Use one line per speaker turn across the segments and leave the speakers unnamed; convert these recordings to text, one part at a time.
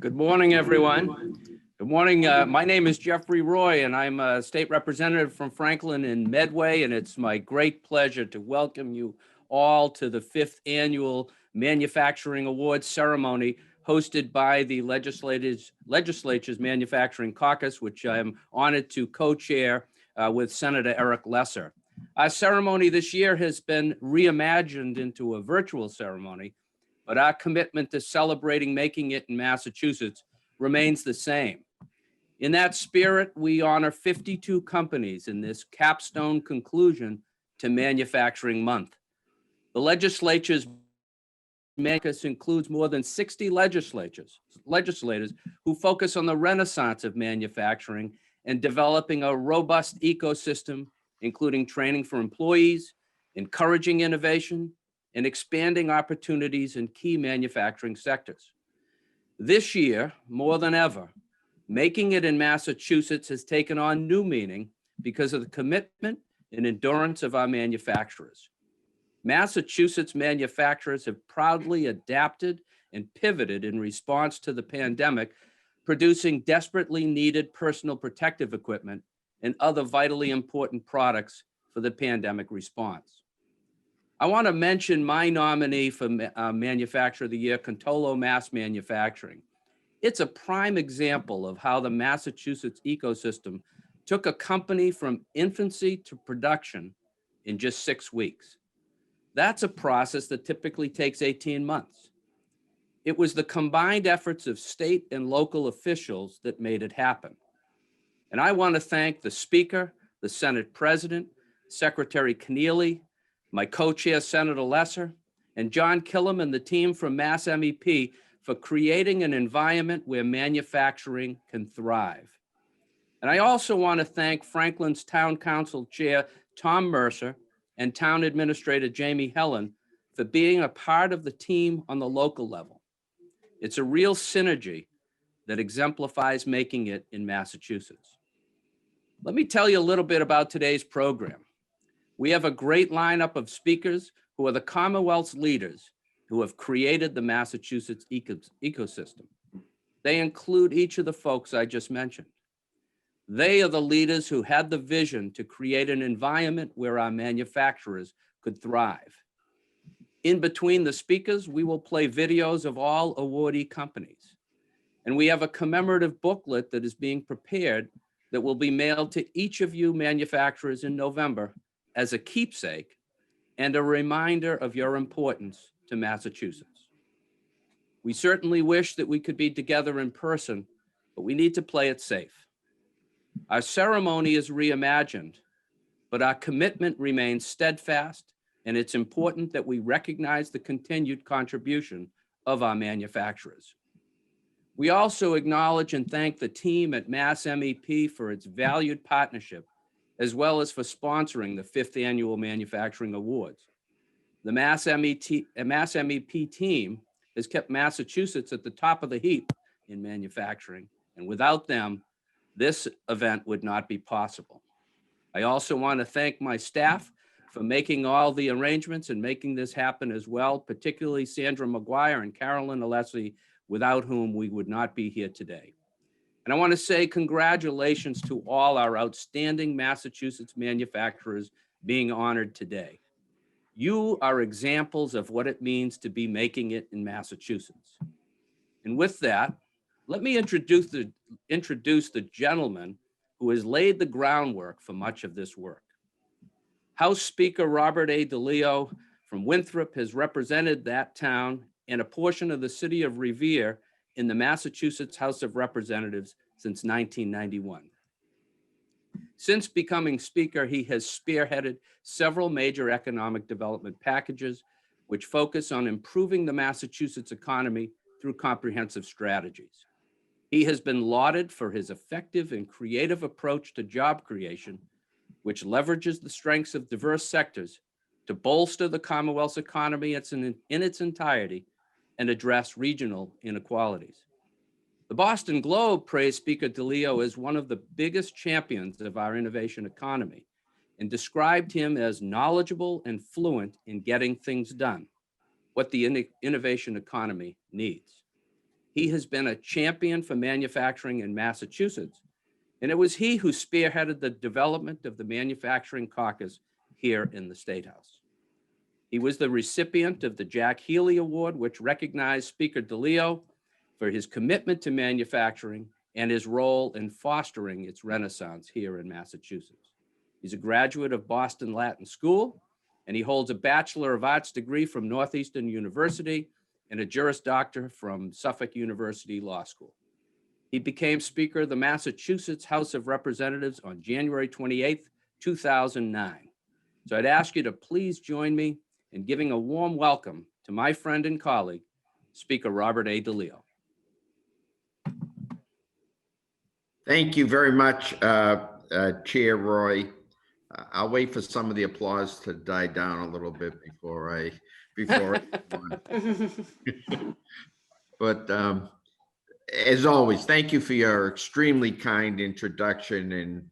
Good morning, everyone. Good morning. My name is Jeffrey Roy, and I'm a state representative from Franklin and Medway, and it's my great pleasure to welcome you all to the 5th Annual Manufacturing Awards ceremony hosted by the Legislature's Manufacturing Caucus, which I'm honored to co-chair with Senator Eric Lesser. Our ceremony this year has been reimagined into a virtual ceremony, but our commitment to celebrating making it in Massachusetts remains the same. In that spirit, we honor 52 companies in this capstone conclusion to Manufacturing Month. The legislature's caucus includes more than 60 legislators who focus on the renaissance of manufacturing and developing a robust ecosystem, including training for employees, encouraging innovation, and expanding opportunities in key manufacturing sectors. This year, more than ever, making it in Massachusetts has taken on new meaning because of the commitment and endurance of our manufacturers. Massachusetts manufacturers have proudly adapted and pivoted in response to the pandemic, producing desperately needed personal protective equipment and other vitally important products for the pandemic response. I want to mention my nominee for Manufacturer of the Year, Contolo Mass Manufacturing. It's a prime example of how the Massachusetts ecosystem took a company from infancy to production in just 6 weeks. That's a process that typically takes 18 months. It was the combined efforts of state and local officials that made it happen. And I want to thank the Speaker, the Senate President, Secretary Keneally, my co-chair, Senator Lesser, and John Killam and the team from Mass MEP for creating an environment where manufacturing can thrive. And I also want to thank Franklin's Town Council Chair, Tom Mercer, and Town Administrator Jamie Helen for being a part of the team on the local level. It's a real synergy that exemplifies making it in Massachusetts. Let me tell you a little bit about today's program. We have a great lineup of speakers who are the Commonwealth's leaders who have created the Massachusetts ecosystem. They include each of the folks I just mentioned. They are the leaders who had the vision to create an environment where our manufacturers could thrive. In between the speakers, we will play videos of all awardee companies. And we have a commemorative booklet that is being prepared that will be mailed to each of you manufacturers in November as a keepsake and a reminder of your importance to Massachusetts. We certainly wish that we could be together in person, but we need to play it safe. Our ceremony is reimagined, but our commitment remains steadfast, and it's important that we recognize the continued contribution of our manufacturers. We also acknowledge and thank the team at Mass MEP for its valued partnership, as well as for sponsoring the 5th Annual Manufacturing Awards. The Mass MEP team has kept Massachusetts at the top of the heap in manufacturing, and without them, this event would not be possible. I also want to thank my staff for making all the arrangements and making this happen as well, particularly Sandra McGuire and Carolyn Alessi, without whom we would not be here today. And I want to say congratulations to all our outstanding Massachusetts manufacturers being honored today. You are examples of what it means to be making it in Massachusetts. And with that, let me introduce the gentleman who has laid the groundwork for much of this work. House Speaker Robert A. DeLeo from Winthrop has represented that town and a portion of the city of Revere in the Massachusetts House of Representatives since 1991. Since becoming Speaker, he has spearheaded several major economic development packages which focus on improving the Massachusetts economy through comprehensive strategies. He has been lauded for his effective and creative approach to job creation, which leverages the strengths of diverse sectors to bolster the Commonwealth's economy in its entirety and address regional inequalities. The Boston Globe praised Speaker DeLeo as one of the biggest champions of our innovation economy and described him as knowledgeable and fluent in getting things done, what the innovation economy needs. He has been a champion for manufacturing in Massachusetts, and it was he who spearheaded the development of the Manufacturing Caucus here in the State House. He was the recipient of the Jack Healy Award, which recognized Speaker DeLeo for his commitment to manufacturing and his role in fostering its renaissance here in Massachusetts. He's a graduate of Boston Latin School, and he holds a Bachelor of Arts degree from Northeastern University and a Juris Doctor from Suffolk University Law School. He became Speaker of the Massachusetts House of Representatives on January 28th, 2009. So I'd ask you to please join me in giving a warm welcome to my friend and colleague, Speaker Robert A. DeLeo.
Thank you very much, Chair Roy. I'll wait for some of the applause to die down a little bit before I But as always, thank you for your extremely kind introduction and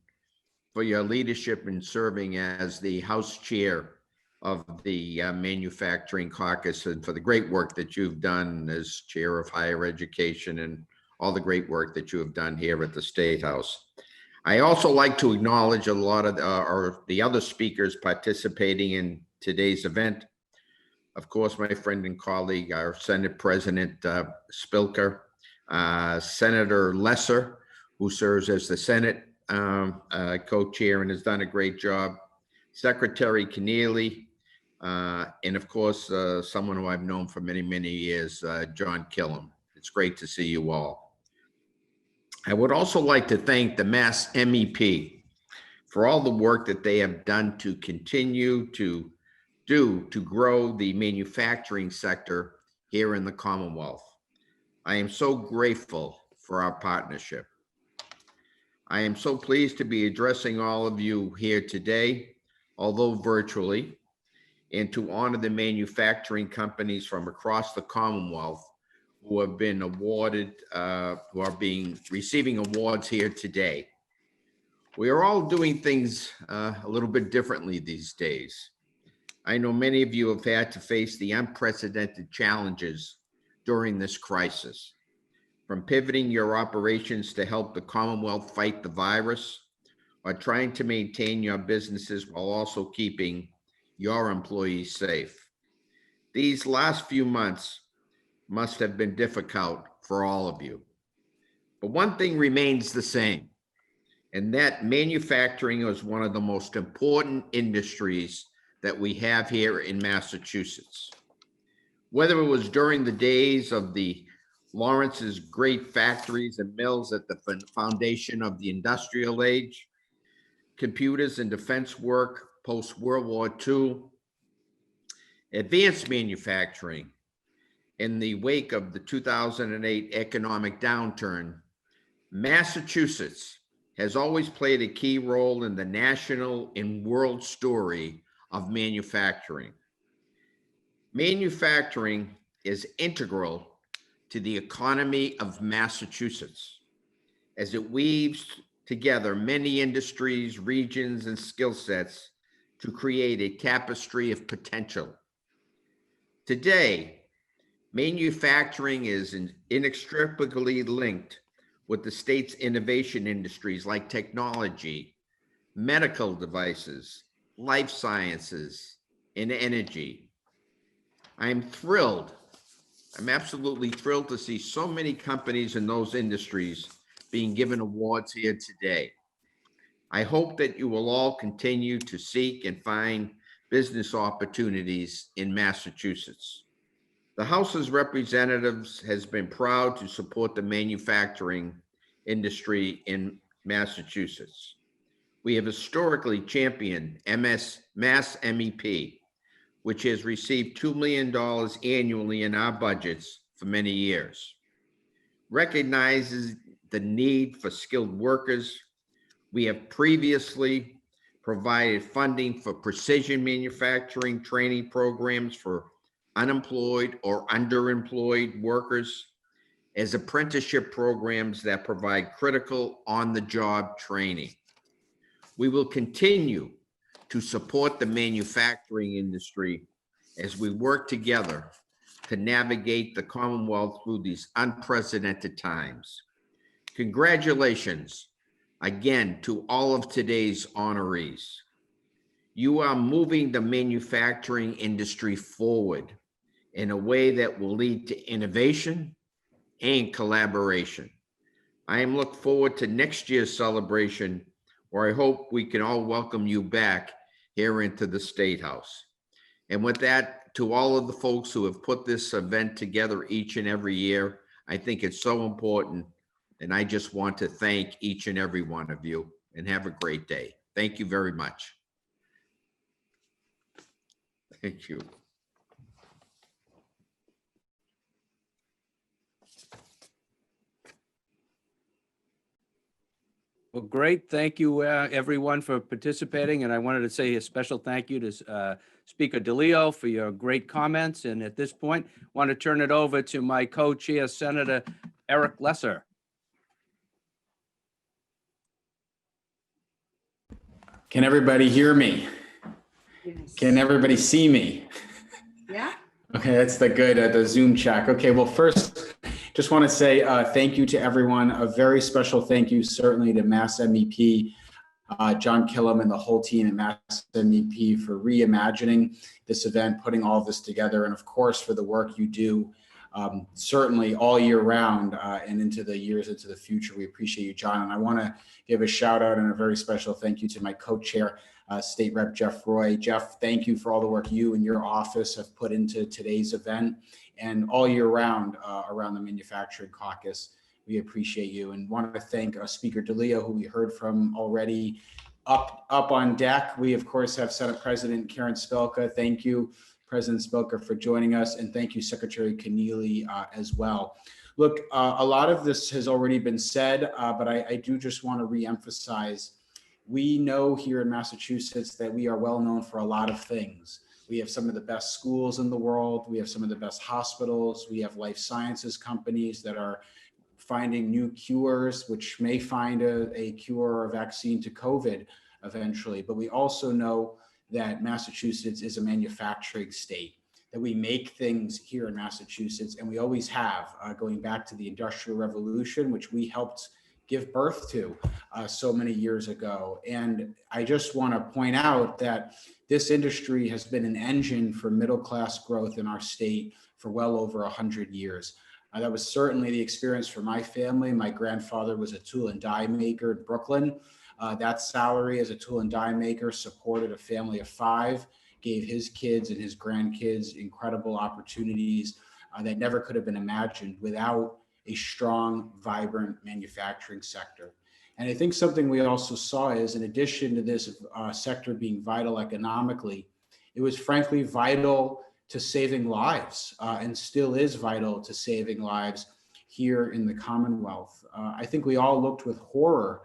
for your leadership in serving as the House Chair of the Manufacturing Caucus, and for the great work that you've done as Chair of Higher Education and all the great work that you have done here at the State House. I also like to acknowledge a lot of the other speakers participating in today's event. Of course, my friend and colleague, our Senate President Spilker, Senator Lesser, who serves as the Senate co-chair and has done a great job, Secretary Keneally, and of course, someone who I've known for many, many years, John Killam. It's great to see you all. I would also like to thank the Mass MEP for all the work that they have done to continue to grow the manufacturing sector here in the Commonwealth. I am so grateful for our partnership. I am so pleased to be addressing all of you here today, although virtually, and to honor the manufacturing companies from across the Commonwealth who have been awarded, who are receiving awards here today. We are all doing things a little bit differently these days. I know many of you have had to face the unprecedented challenges during this crisis, from pivoting your operations to help the Commonwealth fight the virus, or trying to maintain your businesses while also keeping your employees safe. These last few months must have been difficult for all of you. But one thing remains the same, and that manufacturing is one of the most important industries that we have here in Massachusetts. Whether it was during the days of the Lawrence's great factories and mills at the foundation of the industrial age, computers and defense work post-World War II, advanced manufacturing in the wake of the 2008 economic downturn, Massachusetts has always played a key role in the national and world story of manufacturing. Manufacturing is integral to the economy of Massachusetts as it weaves together many industries, regions, and skill sets to create a tapestry of potential. Today, manufacturing is inextricably linked with the state's innovation industries like technology, medical devices, life sciences, and energy. I'm absolutely thrilled to see so many companies in those industries being given awards here today. I hope that you will all continue to seek and find business opportunities in Massachusetts. The House of Representatives has been proud to support the manufacturing industry in Massachusetts. We have historically championed Mass MEP, which has received $2 million annually in our budgets for many years. Recognizes the need for skilled workers. We have previously provided funding for precision manufacturing training programs for unemployed or underemployed workers as apprenticeship programs that provide critical on-the-job training. We will continue to support the manufacturing industry as we work together to navigate the Commonwealth through these unprecedented times. Congratulations again to all of today's honorees. You are moving the manufacturing industry forward in a way that will lead to innovation and collaboration. I am looking forward to next year's celebration, where I hope we can all welcome you back here into the State House. And with that, to all of the folks who have put this event together each and every year, I think it's so important. And I just want to thank each and every one of you, and have a great day. Thank you very much. Thank you.
Well, great. Thank you, everyone, for participating. And I wanted to say a special thank you to Speaker DeLeo for your great comments. And at this point, I want to turn it over to my co-chair, Senator Eric Lesser.
Can everybody hear me?
Yes.
Can everybody see me?
Yeah.
Okay, that's the Zoom check. Okay, well, first, just want to say thank you to everyone. A very special thank you, certainly, to Mass MEP John Killam and the whole team at Mass MEP for reimagining this event, putting all of this together, and of course for the work you do certainly all year round and into the years into the future. We appreciate you, John. And I want to give a shout out and a very special thank you to my co-chair, State Rep Jeff Roy. Jeff, thank you for all the work you and your office have put into today's event and all year round around the Manufacturing Caucus. We appreciate you, and want to thank Speaker DeLeo, who we heard from already up on deck. We of course have Senate President Karen Spilka. Thank you, President Spilka, for joining us, and thank you, Secretary Keneally, as well. Look, a lot of this has already been said, but I do just want to reemphasize, we know here in Massachusetts that we are well known for a lot of things. We have some of the best schools in the world. We have some of the best hospitals. We have life sciences companies that are finding new cures, which may find a cure or a vaccine to COVID eventually. But we also know that Massachusetts is a manufacturing state, that we make things here in Massachusetts, and we always have, going back to the Industrial Revolution, which we helped give birth to so many years ago. And I just want to point out that this industry has been an engine for middle-class growth in our state for well over 100 years. That was certainly the experience for my family. My grandfather was a tool and die maker in Brooklyn. That salary as a tool and die maker supported a family of 5, gave his kids and his grandkids incredible opportunities that never could have been imagined without a strong, vibrant manufacturing sector. And I think something we also saw is, in addition to this sector being vital economically, it was frankly vital to saving lives and still is vital to saving lives here in the Commonwealth. I think we all looked with horror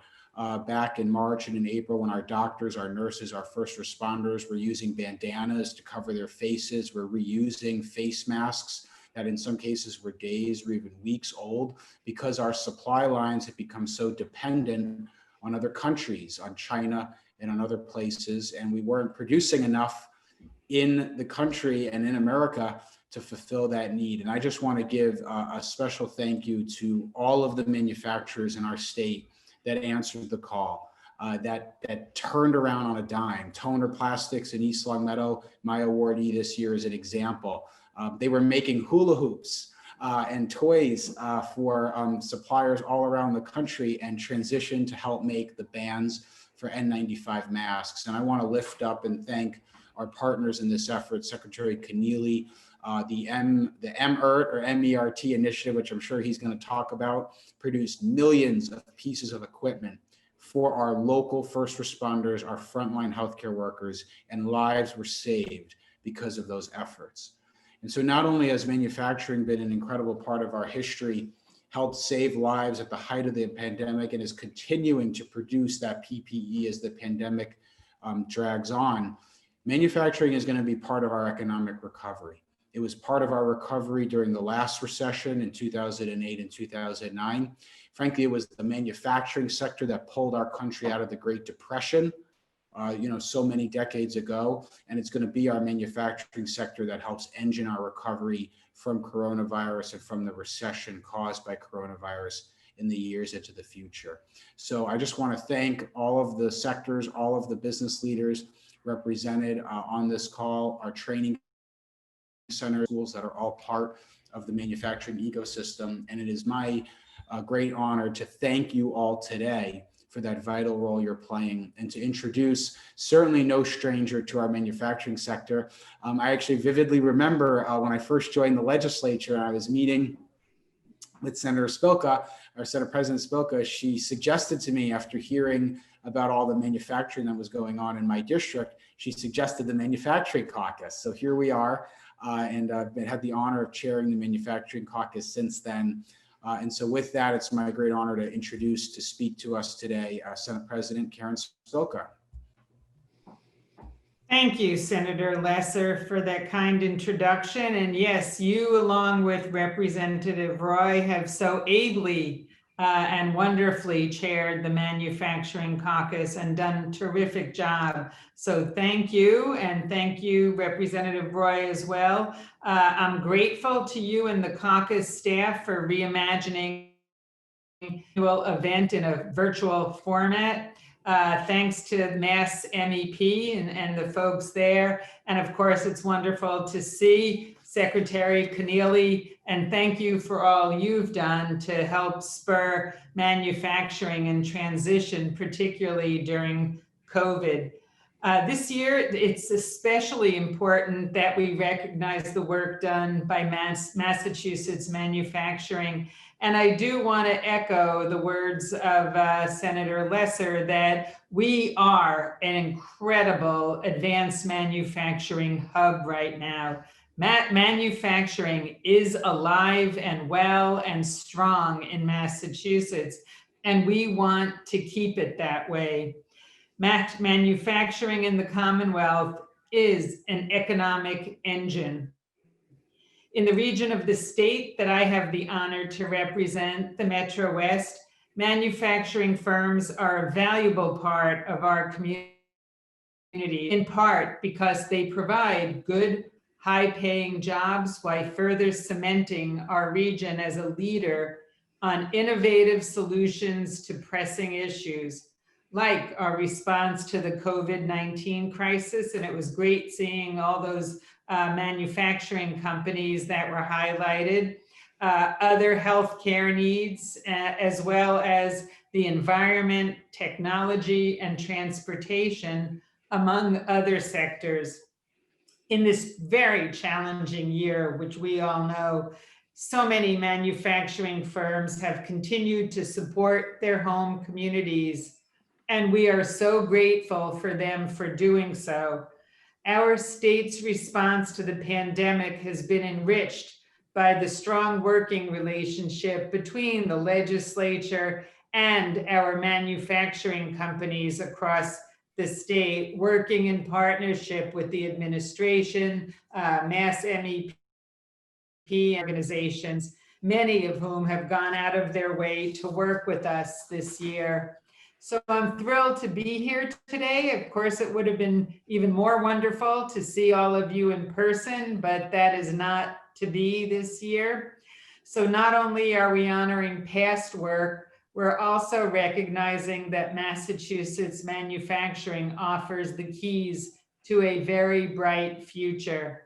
back in March and in April when our doctors, our nurses, our first responders were using bandanas to cover their faces, were reusing face masks that in some cases were days or even weeks old, because our supply lines have become so dependent on other countries, on China and on other places, and we weren't producing enough in the country and in America to fulfill that need. And I just want to give a special thank you to all of the manufacturers in our state that answered the call, that turned around on a dime. Toner Plastics in East Long Meadow, my awardee this year, is an example. They were making hula hoops and toys for suppliers all around the country, and transitioned to help make the bands for N95 masks. And I want to lift up and thank our partners in this effort, Secretary Keneally, the MERT or MERT initiative, which I'm sure he's going to talk about, produced millions of pieces of equipment for our local first responders, our frontline healthcare workers, and lives were saved because of those efforts. And so not only has manufacturing been an incredible part of our history, helped save lives at the height of the pandemic, and is continuing to produce that PPE as the pandemic drags on, manufacturing is going to be part of our economic recovery. It was part of our recovery during the last recession in 2008 and 2009. Frankly, it was the manufacturing sector that pulled our country out of the Great Depression so many decades ago. And it's going to be our manufacturing sector that helps engine our recovery from coronavirus and from the recession caused by coronavirus in the years into the future. So I just want to thank all of the sectors, all of the business leaders represented on this call, our training center schools that are all part of the manufacturing ecosystem. And it is my great honor to thank you all today for that vital role you're playing, and to introduce, certainly no stranger to our manufacturing sector. I actually vividly remember when I first joined the legislature, I was meeting with Senator Spilka, or Senate President Spilka. She suggested to me, after hearing about all the manufacturing that was going on in my district, she suggested the manufacturing caucus. So here we are, and I've had the honor of chairing the manufacturing caucus since then. And so with that, it's my great honor to introduce, to speak to us today, Senate President Karen Spilka.
Thank you, Senator Lesser, for that kind introduction. And yes, you, along with Representative Roy, have so ably and wonderfully chaired the Manufacturing Caucus and done a terrific job. So thank you, and thank you, Representative Roy, as well. I'm grateful to you and the caucus staff for reimagining the annual event in a virtual format. Thanks to Mass MEP and the folks there. And of course, it's wonderful to see Secretary Keneally, and thank you for all you've done to help spur manufacturing and transition, particularly during COVID. This year, it's especially important that we recognize the work done by Massachusetts manufacturing. And I do want to echo the words of Senator Lesser that we are an incredible advanced manufacturing hub right now. Manufacturing is alive and well and strong in Massachusetts, and we want to keep it that way. Manufacturing in the Commonwealth is an economic engine. In the region of the state that I have the honor to represent, the Metro West, manufacturing firms are a valuable part of our community, in part because they provide good, high-paying jobs while further cementing our region as a leader on innovative solutions to pressing issues, like our response to the COVID-19 crisis. And it was great seeing all those manufacturing companies that were highlighted, other healthcare needs, as well as the environment, technology, and transportation, among other sectors. In this very challenging year, which we all know, so many manufacturing firms have continued to support their home communities, and we are so grateful for them for doing so. Our state's response to the pandemic has been enriched by the strong working relationship between the legislature and our manufacturing companies across the state, working in partnership with the administration, Mass MEP organizations, many of whom have gone out of their way to work with us this year. So I'm thrilled to be here today. Of course, it would have been even more wonderful to see all of you in person, but that is not to be this year. So not only are we honoring past work, we're also recognizing that Massachusetts manufacturing offers the keys to a very bright future.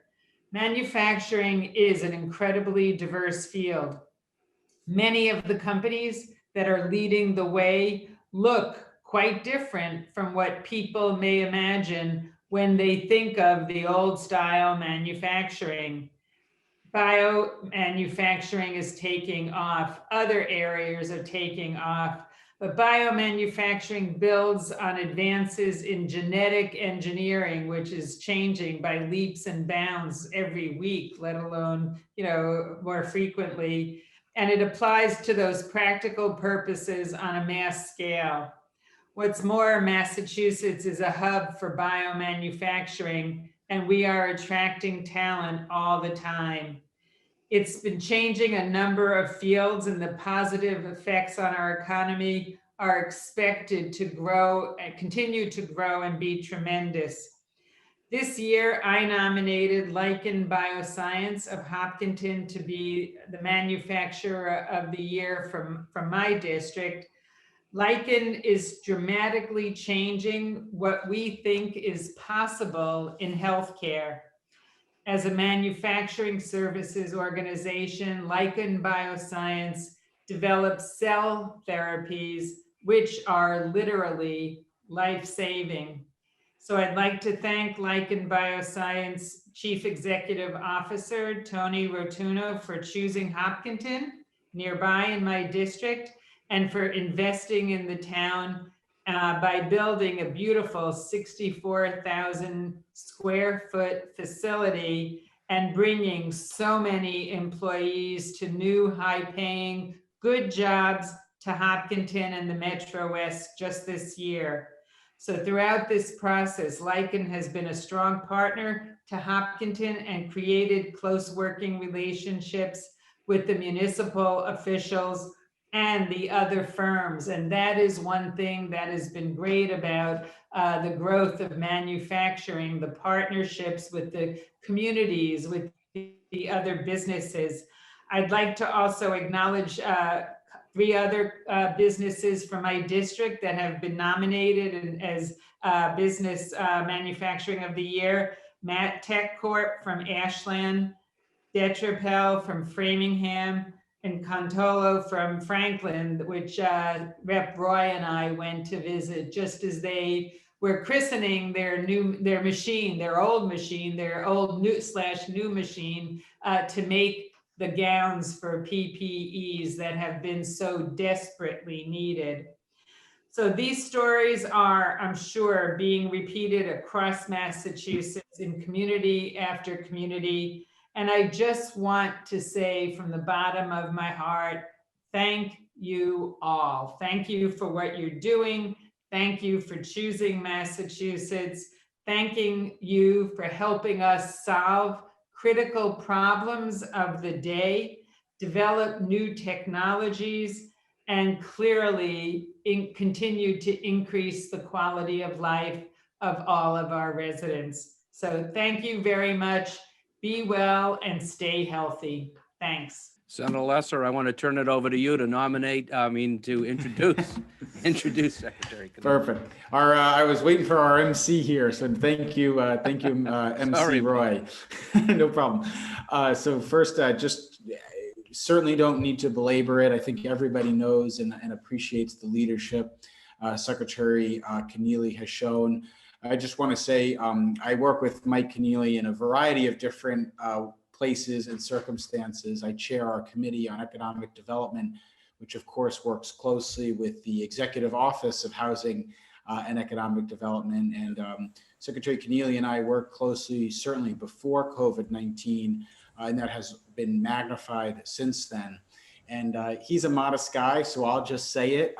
Manufacturing is an incredibly diverse field. Many of the companies that are leading the way look quite different from what people may imagine when they think of the old style manufacturing. Biomanufacturing is taking off, other areas are taking off, but biomanufacturing builds on advances in genetic engineering, which is changing by leaps and bounds every week, let alone, more frequently. And it applies to those practical purposes on a mass scale. What's more, Massachusetts is a hub for biomanufacturing, and we are attracting talent all the time. It's been changing a number of fields, and the positive effects on our economy are expected to grow and continue to grow and be tremendous. This year, I nominated Lichen Bioscience of Hopkinton to be the manufacturer of the year from my district. Lichen is dramatically changing what we think is possible in healthcare. As a manufacturing services organization, Lichen Bioscience develops cell therapies, which are literally life-saving. So I'd like to thank Lichen Bioscience Chief Executive Officer, Tony Rotuno, for choosing Hopkinton, nearby in my district, and for investing in the town by building a beautiful 64,000 square foot facility and bringing so many employees to new high-paying, good jobs to Hopkinton and the Metro West just this year. So throughout this process, Lichen has been a strong partner to Hopkinton and created close working relationships with the municipal officials and the other firms. And that is one thing that has been great about the growth of manufacturing, the partnerships with the communities, with the other businesses. I'd like to also acknowledge 3 other businesses from my district that have been nominated as Business Manufacturing of the Year. Matt Tech Corp from Ashland, Detrapel from Framingham, and Contolo from Franklin, which Rep. Roy and I went to visit just as they were christening their machine, their old new machine to make the gowns for PPEs that have been so desperately needed. So these stories are, I'm sure, being repeated across Massachusetts in community after community. And I just want to say from the bottom of my heart, thank you all. Thank you for what you're doing. Thank you for choosing Massachusetts. Thanking you for helping us solve critical problems of the day, develop new technologies, and clearly continue to increase the quality of life of all of our residents. So thank you very much. Be well and stay healthy. Thanks.
Senator Lesser, I want to turn it over to you to introduce Secretary.
Perfect. I was waiting for our MC here, so thank you, MC
Sorry.
Roy. No problem. So first, just certainly don't need to belabor it. I think everybody knows and appreciates the leadership Secretary Keneally has shown. I just want to say I work with Mike Keneally in a variety of different places and circumstances. I chair our Committee on Economic Development, which of course works closely with the Executive Office of Housing and Economic Development. And Secretary Keneally and I worked closely certainly before COVID-19, and that has been magnified since then. And he's a modest guy, so I'll just say it.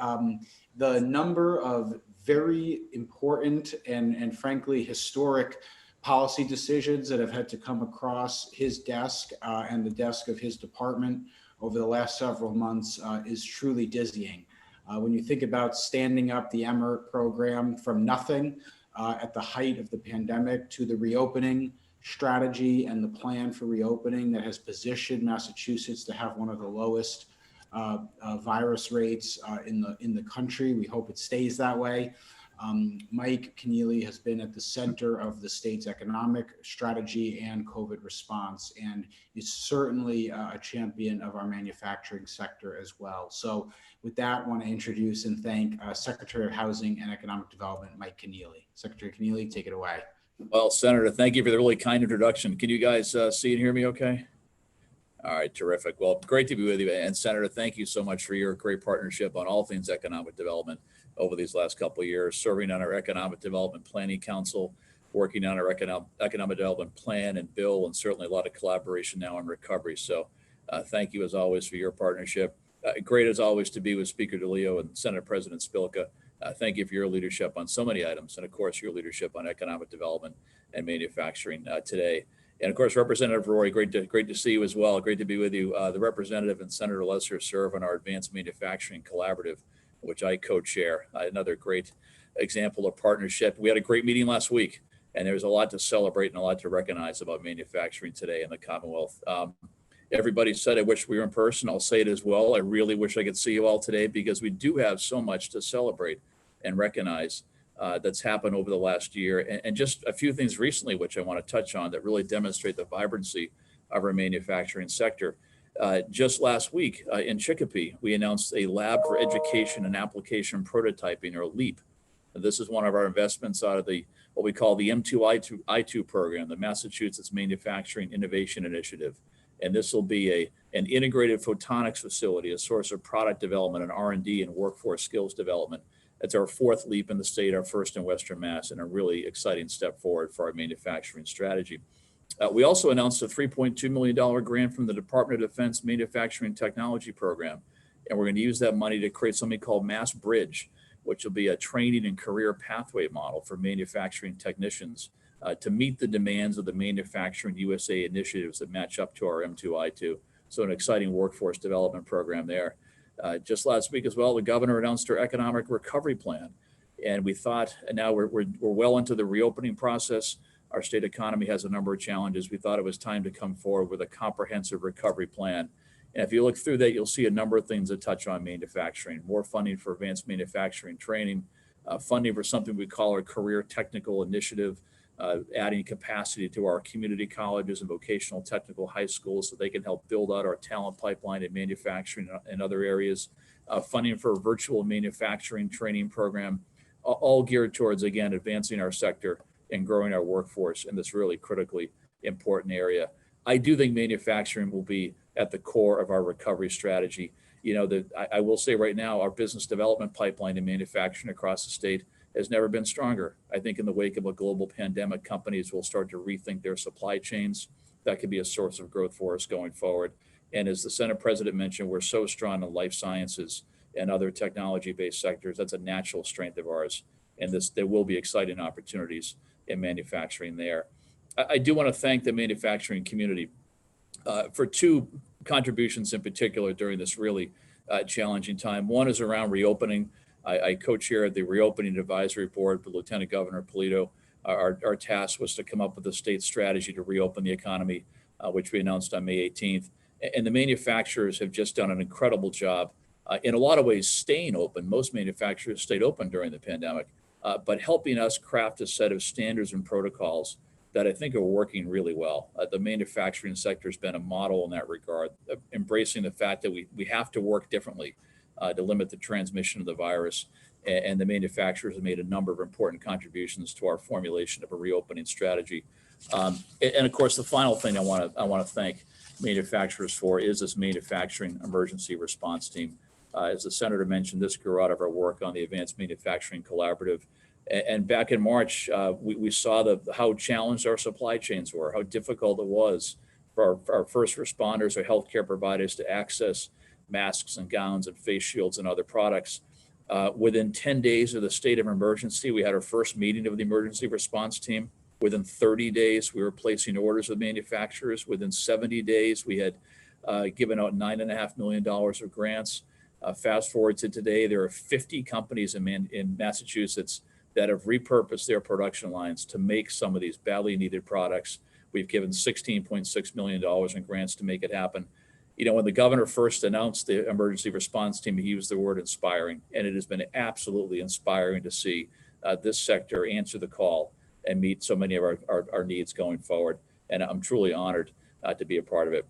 The number of very important and frankly historic policy decisions that have had to come across his desk and the desk of his department over the last several months is truly dizzying. When you think about standing up the EMERT program from nothing at the height of the pandemic to the reopening strategy and the plan for reopening that has positioned Massachusetts to have one of the lowest virus rates in the country. We hope it stays that way. Mike Keneally has been at the center of the state's economic strategy and COVID response, and is certainly a champion of our manufacturing sector as well. So with that, I want to introduce and thank Secretary of Housing and Economic Development, Mike Keneally. Secretary Keneally, take it away.
Well, Senator, thank you for the really kind introduction. Can you guys see and hear me okay? All right, terrific. Well, great to be with you. And Senator, thank you so much for your great partnership on all things economic development over these last couple of years, serving on our Economic Development Planning Council, working on our economic development plan and bill, and certainly a lot of collaboration now on recovery. So thank you as always for your partnership. Great as always to be with Speaker DeLeo and Senate President Spilka. Thank you for your leadership on so many items, and of course, your leadership on economic development and manufacturing today. And of course, Representative Roy, great to see you as well. Great to be with you. The representative and Senator Lesser serve on our Advanced Manufacturing Collaborative, which I co-chair. Another great example of partnership. We had a great meeting last week, and there's a lot to celebrate and a lot to recognize about manufacturing today in the Commonwealth. Everybody said, I wish we were in person. I'll say it as well. I really wish I could see you all today because we do have so much to celebrate and recognize that's happened over the last year. And just a few things recently, which I want to touch on that really demonstrate the vibrancy of our manufacturing sector. Just last week in Chicopee, we announced a Lab for Education and Application Prototyping, or LEAP. And this is one of our investments out of the what we call the M2I2 program, the Massachusetts Manufacturing Innovation Initiative. And this will be an integrated photonics facility, a source of product development and R&D and workforce skills development. It's our fourth LEAP in the state, our first in Western Mass, and a really exciting step forward for our manufacturing strategy. We also announced a $3.2 million grant from the Department of Defense Manufacturing Technology Program. And we're going to use that money to create something called Mass Bridge, which will be a training and career pathway model for manufacturing technicians to meet the demands of the Manufacturing USA initiatives that match up to our M2I2. So an exciting workforce development program there. Just last week as well, the governor announced our economic recovery plan. And we thought, and now we're well into the reopening process. Our state economy has a number of challenges. We thought it was time to come forward with a comprehensive recovery plan. And if you look through that, you'll see a number of things that touch on manufacturing, more funding for advanced manufacturing training, funding for something we call our career technical initiative, adding capacity to our community colleges and vocational technical high schools so they can help build out our talent pipeline in manufacturing and other areas, funding for a virtual manufacturing training program, all geared towards, again, advancing our sector and growing our workforce in this really critically important area. I do think manufacturing will be at the core of our recovery strategy. You know, I will say right now, our business development pipeline in manufacturing across the state has never been stronger. I think in the wake of a global pandemic, companies will start to rethink their supply chains. That could be a source of growth for us going forward. And as the Senate President mentioned, we're so strong in life sciences and other technology-based sectors. That's a natural strength of ours. And there will be exciting opportunities in manufacturing there. I do want to thank the manufacturing community for two contributions in particular during this really challenging time. One is around reopening. I co-chaired the reopening advisory board with Lieutenant Governor Polito. Our task was to come up with a state strategy to reopen the economy, which we announced on May 18th. And the manufacturers have just done an incredible job in a lot of ways staying open. Most manufacturers stayed open during the pandemic, but helping us craft a set of standards and protocols that I think are working really well. The manufacturing sector has been a model in that regard, embracing the fact that we have to work differently to limit the transmission of the virus. And the manufacturers have made a number of important contributions to our formulation of a reopening strategy. And of course, the final thing I want to thank manufacturers for is this manufacturing emergency response team. As the senator mentioned, this grew out of our work on the Advanced Manufacturing Collaborative. And back in March, we saw how challenged our supply chains were, how difficult it was for our first responders or healthcare providers to access masks and gowns and face shields and other products. Within 10 days of the state of emergency, we had our first meeting of the emergency response team. Within 30 days, we were placing orders with manufacturers. Within 70 days, we had given out $9.5 million of grants. Fast forward to today, there are 50 companies in Massachusetts that have repurposed their production lines to make some of these badly needed products. We've given $16.6 million in grants to make it happen. You know, when the governor first announced the emergency response team, he used the word inspiring, and it has been absolutely inspiring to see this sector answer the call and meet so many of our needs going forward. And I'm truly honored to be a part of it.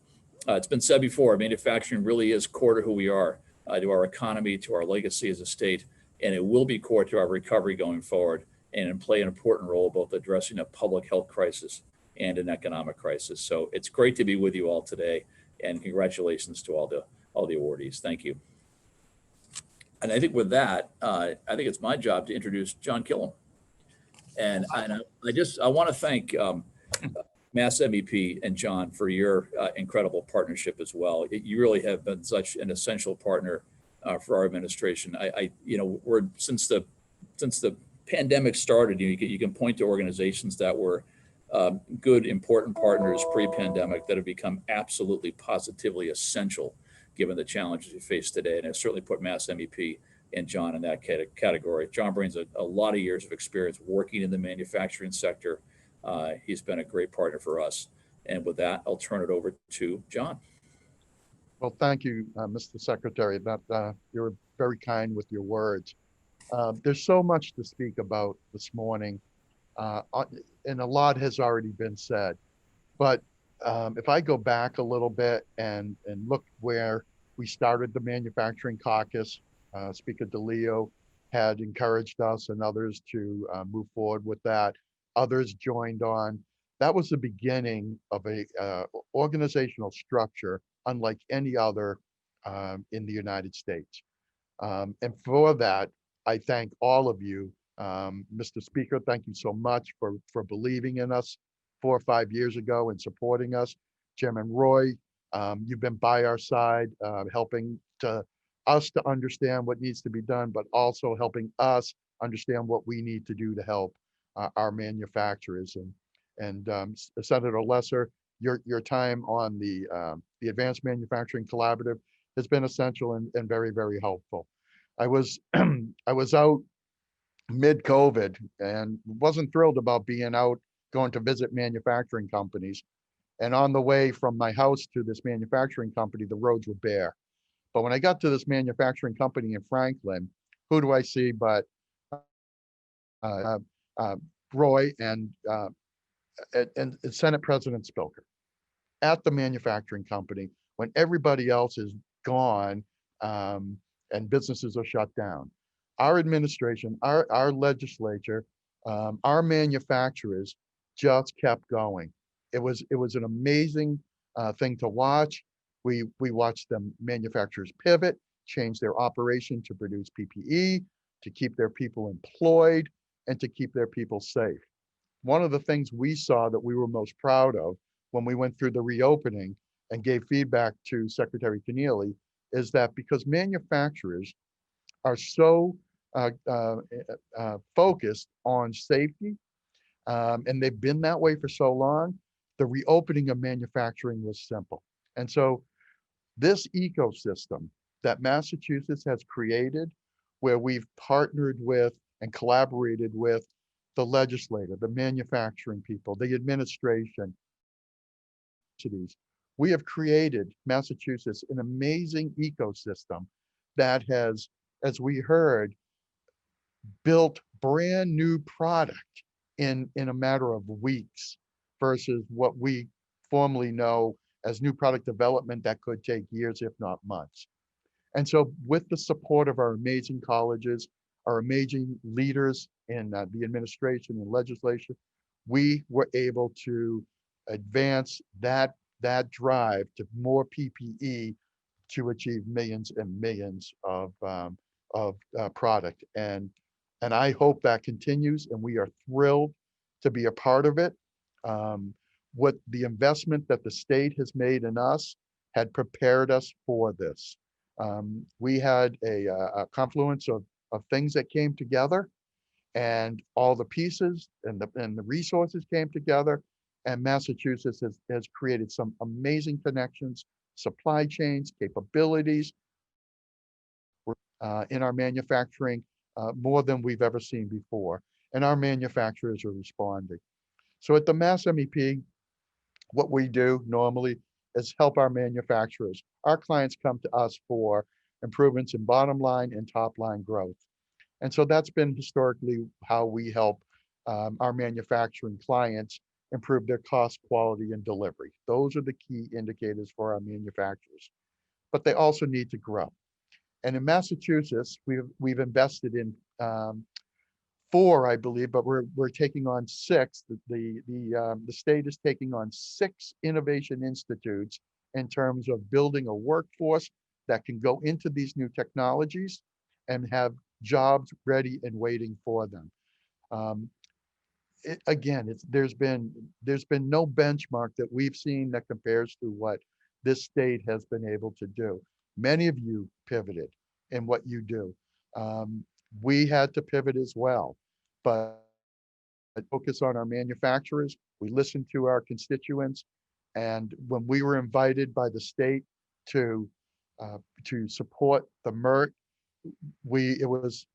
It's been said before, manufacturing really is core to who we are, to our economy, to our legacy as a state, and it will be core to our recovery going forward and play an important role both addressing a public health crisis and an economic crisis. So it's great to be with you all today, and congratulations to all the awardees. Thank you. And I think with that, I think it's my job to introduce John Killam. And I want to thank Mass MEP and John for your incredible partnership as well. You really have been such an essential partner for our administration. Since the pandemic started, you can point to organizations that were good, important partners pre-pandemic that have become absolutely positively essential given the challenges we face today. And I certainly put Mass MEP and John in that category. John brings a lot of years of experience working in the manufacturing sector. He's been a great partner for us. And with that, I'll turn it over to John.
Well, thank you, Mr. Secretary. You're very kind with your words. There's so much to speak about this morning, and a lot has already been said. But if I go back a little bit and look where we started the manufacturing caucus, Speaker DeLeo had encouraged us and others to move forward with that. Others joined on. That was the beginning of a organizational structure unlike any other in the United States. And for that, I thank all of you. Mr. Speaker, thank you so much for believing in us 4 or 5 years ago and supporting us. Chairman Roy, you've been by our side, helping us to understand what needs to be done, but also helping us understand what we need to do to help our manufacturers. And Senator Lesser, your time on the Advanced Manufacturing Collaborative has been essential and very, very helpful. I was I was out mid-COVID and wasn't thrilled about being out going to visit manufacturing companies. And on the way from my house to this manufacturing company, the roads were bare. But when I got to this manufacturing company in Franklin, who do I see but Roy and Senate President Spilker at the manufacturing company when everybody else is gone and businesses are shut down. Our administration, our legislature, our manufacturers just kept going. It was an amazing thing to watch. We watched them manufacturers pivot, change their operation to produce PPE, to keep their people employed, and to keep their people safe. One of the things we saw that we were most proud of when we went through the reopening and gave feedback to Secretary Keneally is that because manufacturers are so focused on safety, and they've been that way for so long, the reopening of manufacturing was simple. And so this ecosystem that Massachusetts has created, where we've partnered with and collaborated with the legislature, the manufacturing people, the administration, we have created Massachusetts an amazing ecosystem that has, as we heard, built brand new product in a matter of weeks versus what we formerly know as new product development that could take years, if not months. And so with the support of our amazing colleges, our amazing leaders in the administration and legislation, we were able to advance that drive to more PPE to achieve millions and millions of product. And I hope that continues, and we are thrilled to be a part of it. What the investment that the state has made in us had prepared us for this. We had a confluence of things that came together, and all the pieces and the resources came together, and Massachusetts has created some amazing connections, supply chains, capabilities in our manufacturing, more than we've ever seen before. And our manufacturers are responding. So at the Mass MEP, what we do normally is help our manufacturers. Our clients come to us for improvements in bottom line and top line growth. And so that's been historically how we help our manufacturing clients improve their cost, quality, and delivery. Those are the key indicators for our manufacturers. But they also need to grow. And in Massachusetts, we've invested in 4, I believe, but we're taking on 6. The state is taking on 6 innovation institutes in terms of building a workforce that can go into these new technologies and have jobs ready and waiting for them. There's been no benchmark that we've seen that compares to what this state has been able to do. Many of you pivoted in what you do. We had to pivot as well, but focus on our manufacturers. We listened to our constituents, and when we were invited by the state to support the MERT it was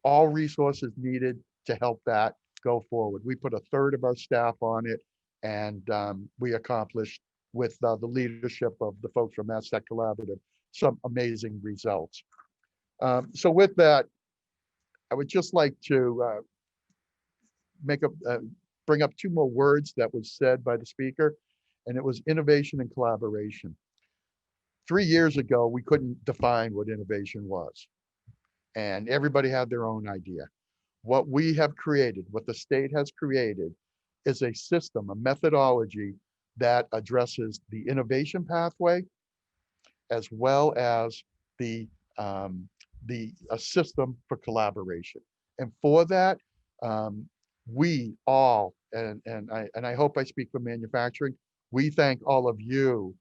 all resources needed to help that go forward. We put a third of our staff on it, and we accomplished, with the leadership of the folks from Mass Tech Collaborative, some amazing results. So with that, I would just like to bring up two more words that was said by the speaker, and it was innovation and collaboration. 3 years ago, we couldn't define what innovation was, and everybody had their own idea. What we have created, what the state has created, is a system, a methodology that addresses the innovation pathway, as well as a system for collaboration. And for that, we all, and I hope I speak for manufacturing, we thank all of you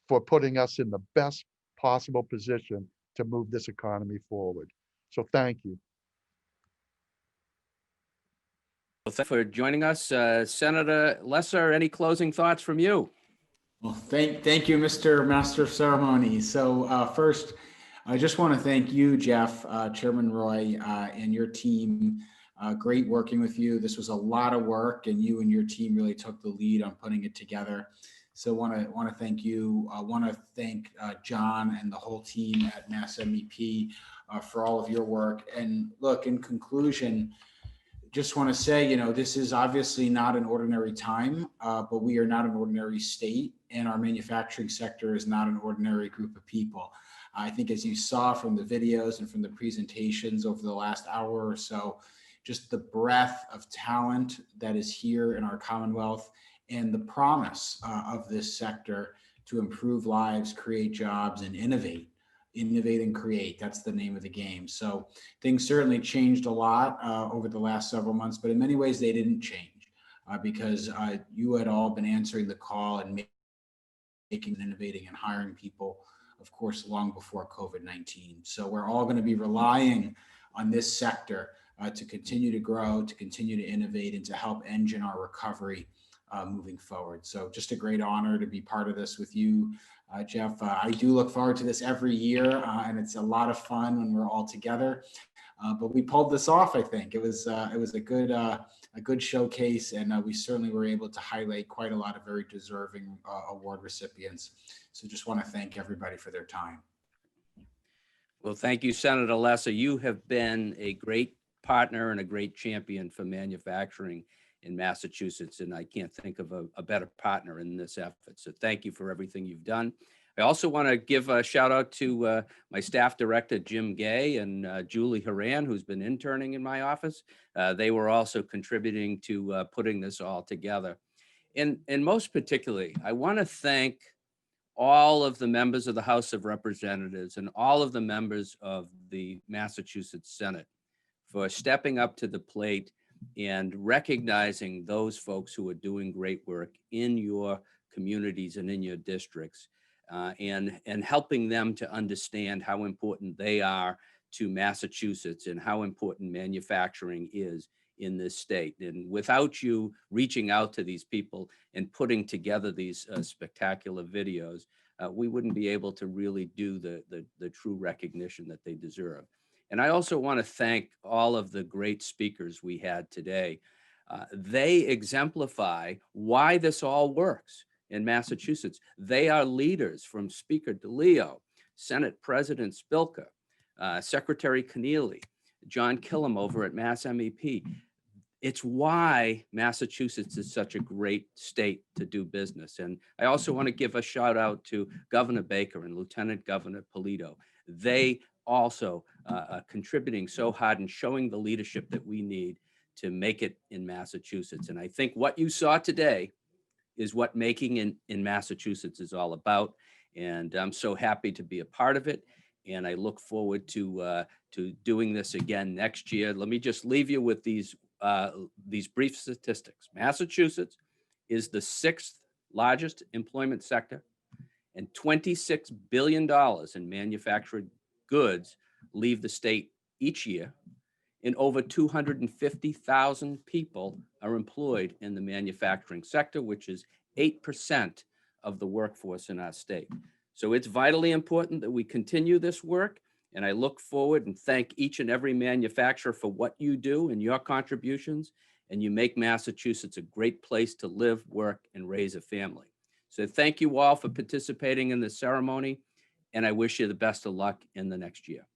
for putting us in the best possible position to move this economy forward. So thank you.
Well, thank you for joining us. Senator Lesser, any closing thoughts from you?
Well, thank you, Mr. Master of Ceremony. So first, I just want to thank you, Jeff, Chairman Roy, and your team. Great working with you. This was a lot of work, and you and your team really took the lead on putting it together. So want to thank you. I want to thank John and the whole team at Mass MEP for all of your work. And look, in conclusion, just want to say, you know, this is obviously not an ordinary time, but we are not an ordinary state, and our manufacturing sector is not an ordinary group of people. I think, as you saw from the videos and from the presentations over the last hour or so, just the breadth of talent that is here in our Commonwealth and the promise of this sector to improve lives, create jobs, and innovate and create. That's the name of the game. So things certainly changed a lot over the last several months, but in many ways they didn't change because you had all been answering the call and making, innovating, and hiring people, of course, long before COVID-19. So we're all going to be relying on this sector to continue to grow, to continue to innovate, and to help engine our recovery moving forward. So just a great honor to be part of this with you, Jeff. I do look forward to this every year, and it's a lot of fun when we're all together. But we pulled this off. I think it was a good showcase, and we certainly were able to highlight quite a lot of very deserving award recipients. So just want to thank everybody for their time.
Well, thank you, Senator Lesser. You have been a great partner and a great champion for manufacturing in Massachusetts, and I can't think of a better partner in this effort. So thank you for everything you've done. I also want to give a shout out to my staff director, Jim Gay, and Julie Haran, who's been interning in my office. They were also contributing to putting this all together. And most particularly, I want to thank all of the members of the House of Representatives and all of the members of the Massachusetts Senate for stepping up to the plate and recognizing those folks who are doing great work in your communities and in your districts, and helping them to understand how important they are to Massachusetts and how important manufacturing is in this state. And without you reaching out to these people and putting together these spectacular videos, we wouldn't be able to really do the true recognition that they deserve. And I also want to thank all of the great speakers we had today. They exemplify why this all works in Massachusetts. They are leaders, from Speaker DeLeo, Senate President Spilka, Secretary Keneally, John Killam over at Mass MEP. It's why Massachusetts is such a great state to do business. And I also want to give a shout out to Governor Baker and Lieutenant Governor Polito. They also contributing so hard and showing the leadership that we need to make it in Massachusetts. And I think what you saw today is what making in Massachusetts is all about. And I'm so happy to be a part of it. And I look forward to doing this again next year. Let me just leave you with these brief statistics. Massachusetts is the 6th largest employment sector, and $26 billion in manufactured goods leave the state each year, and over 250,000 people are employed in the manufacturing sector, which is 8% of the workforce in our state. So it's vitally important that we continue this work, And I look forward and thank each and every manufacturer for what you do and your contributions. And you make Massachusetts a great place to live, work, and raise a family. So thank you all for participating in the ceremony. And I wish you the best of luck in the next year.